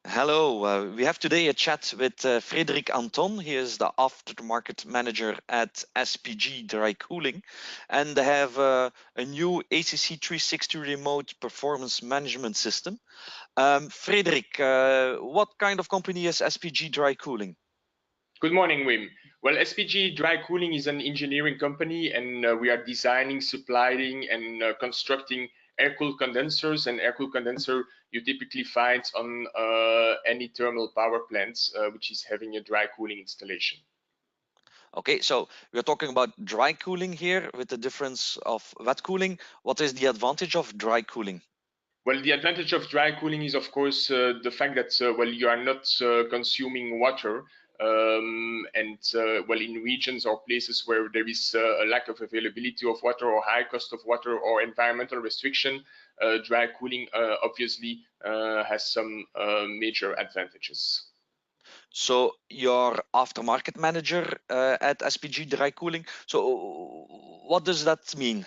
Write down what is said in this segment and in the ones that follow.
Hello, we have today a chat with Frédéric Anthone. He is the aftermarket manager at SPG Dry Cooling, and they have a new ACC 360 remote performance management system. Frédéric, what kind of company is SPG Dry Cooling? Good morning, Wim. Well, SPG Dry Cooling is an engineering company, and we are designing, supplying, and constructing air-cooled condensers. And air-cooled condenser you typically find on any thermal power plants, which is having a dry cooling installation. Okay, so we're talking about dry cooling here with the difference of wet cooling. What is the advantage of dry cooling? Well, the advantage of dry cooling is, of course, the fact that well, you are not consuming water, well, in regions or places where there is a lack of availability of water or high cost of water or environmental restriction, dry cooling obviously has some major advantages. So you're aftermarket manager at SPG Dry Cooling. So what does that mean?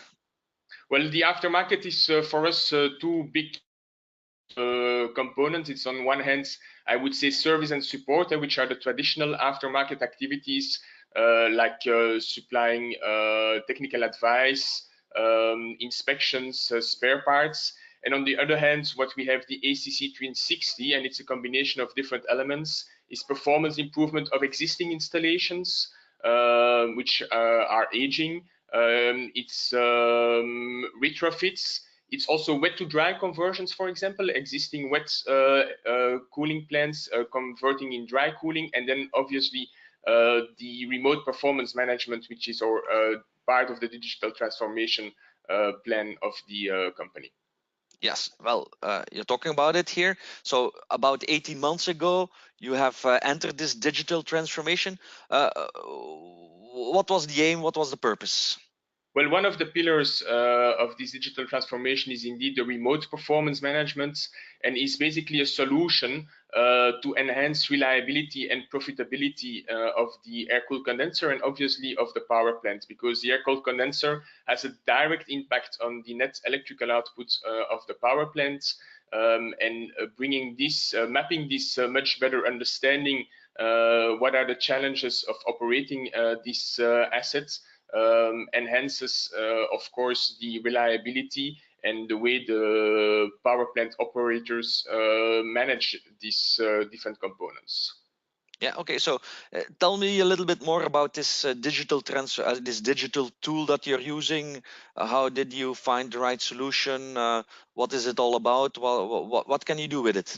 Well, the aftermarket is for us two big components. It's on one hand, I would say, service and support, which are the traditional aftermarket activities like supplying technical advice, inspections, spare parts. And on the other hand, what we have the ACC 360, and it's a combination of different elements, is performance improvement of existing installations, which are aging. It's retrofits. It's also wet to dry conversions, for example, existing wet cooling plants converting in dry cooling, and then obviously the remote performance management, which is part of the digital transformation plan of the company. Yes, well, you're talking about it here. So about 18 months ago, you have entered this digital transformation. What was the aim? What was the purpose? Well, one of the pillars of this digital transformation is indeed the remote performance management, and is basically a solution to enhance reliability and profitability of the air-cooled condenser and obviously of the power plant, because the air-cooled condenser has a direct impact on the net electrical output of the power plant, and bringing this, mapping this much better understanding what are the challenges of operating these assets. Enhances, of course, the reliability and the way the power plant operators manage these different components. Yeah. Okay. So, tell me a little bit more about this digital transfer, this digital tool that you're using. How did you find the right solution? What is it all about? Well, what can you do with it?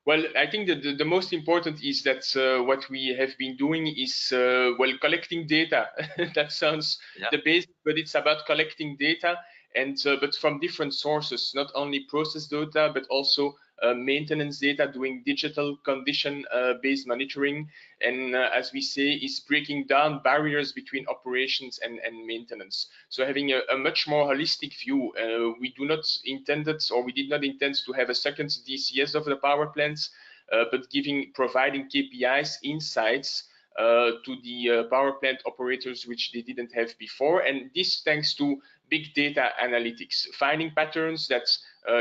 Well, I think that the most important is that what we have been doing is, well, collecting data. That sounds the basic, but it's about collecting data, and but from different sources, not only process data, but also maintenance data, doing digital condition based monitoring, and as we say, is breaking down barriers between operations and maintenance. So having a much more holistic view. We do not intended, or we did not intend to have a second DCS of the power plants, but providing KPIs, insights to the power plant operators, which they didn't have before. And this thanks to big data analytics, finding patterns that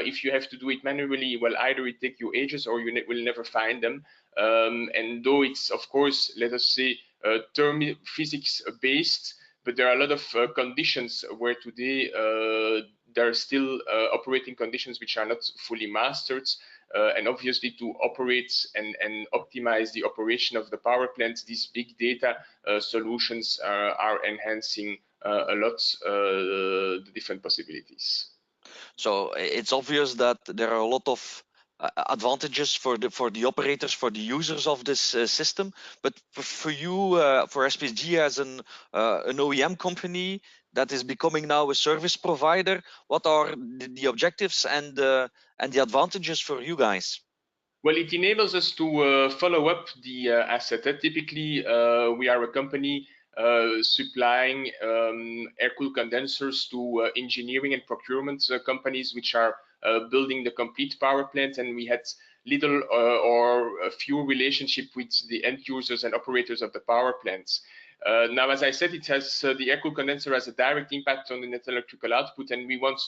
if you have to do it manually, well, either it take you ages or you will never find them. And though it's, of course, let us say, physics based, but there are a lot of conditions where today there are still operating conditions which are not fully mastered. And obviously, to operate and optimize the operation of the power plant, these big data solutions are enhancing a lot the different possibilities. So it's obvious that there are a lot of advantages for the operators, for the users of this system. But for you, for SPG as an OEM company that is becoming now a service provider, what are the objectives and the advantages for you guys? Well, it enables us to follow up the asset. Typically, we are a company supplying air-cooled condensers to engineering and procurement companies which are building the complete power plant, and we had little or a few relationship with the end users and operators of the power plants. Now, as I said, it has the air-cooled condenser has a direct impact on the net electrical output, and we want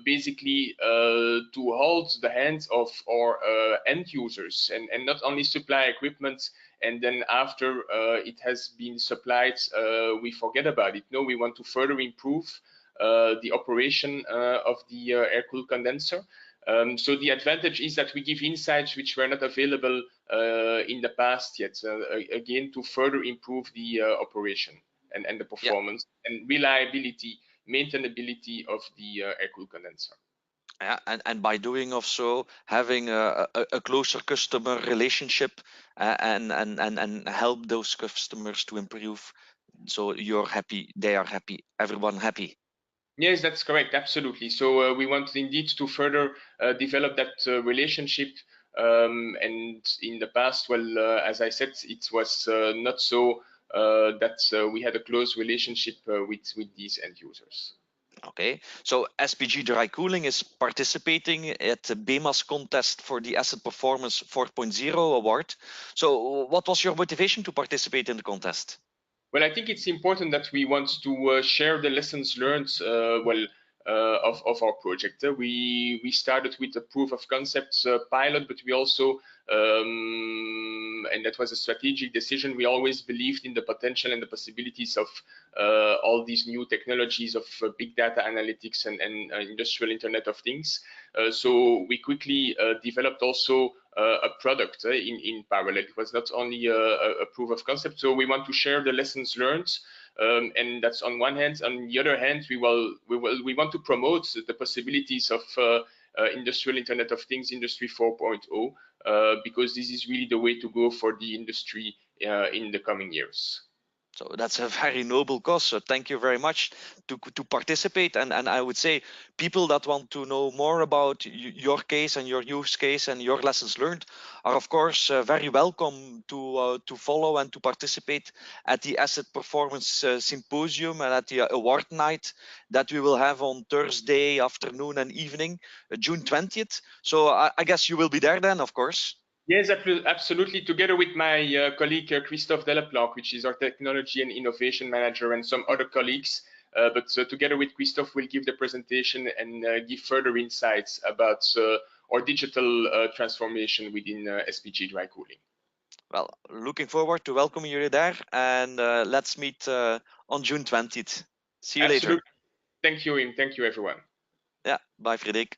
basically to hold the hands of our end users and not only supply equipment and then after it has been supplied, we forget about it. No, we want to further improve the operation of the air-cooled condenser. So the advantage is that we give insights which were not available in the past yet, again, to further improve the operation and the performance and reliability, maintainability of the air-cooled condenser. Yeah, and by doing of so, having a closer customer relationship and help those customers to improve. So you're happy, they are happy, everyone happy. Yes, that's correct. Absolutely. So we want indeed to further develop that relationship. And in the past, well, as I said, it was not so that we had a close relationship with these end users. Okay, so SPG Dry Cooling is participating at the BEMAS contest for the Asset Performance 4.0 award. So what was your motivation to participate in the contest? Well, I think it's important that we want to share the lessons learned of our project. We started with a proof of concept pilot, but we also, and that was a strategic decision, we always believed in the potential and the possibilities of all these new technologies of big data analytics and industrial Internet of Things. So we quickly developed also a product in parallel. It was not only a proof of concept. So we want to share the lessons learned, and that's on one hand. On the other hand, we want to promote the possibilities of industrial Internet of Things, Industry 4.0, because this is really the way to go for the industry in the coming years. So that's a very noble cause. So thank you very much to participate. And I would say people that want to know more about your case and your use case and your lessons learned are, of course, very welcome to follow and to participate at the Asset Performance Symposium and at the award night that we will have on Thursday afternoon and evening, June 20th. So I guess you will be there then, of course. Yes, absolutely. Together with my colleague Christophe Deleplanque, which is our technology and innovation manager, and some other colleagues. But together with Christophe, we'll give the presentation and give further insights about our digital transformation within SPG Dry Cooling. Well, looking forward to welcoming you there, and let's meet on June 20th. See you later. Thank you, Im. Thank you, everyone. Yeah, bye, Frédéric.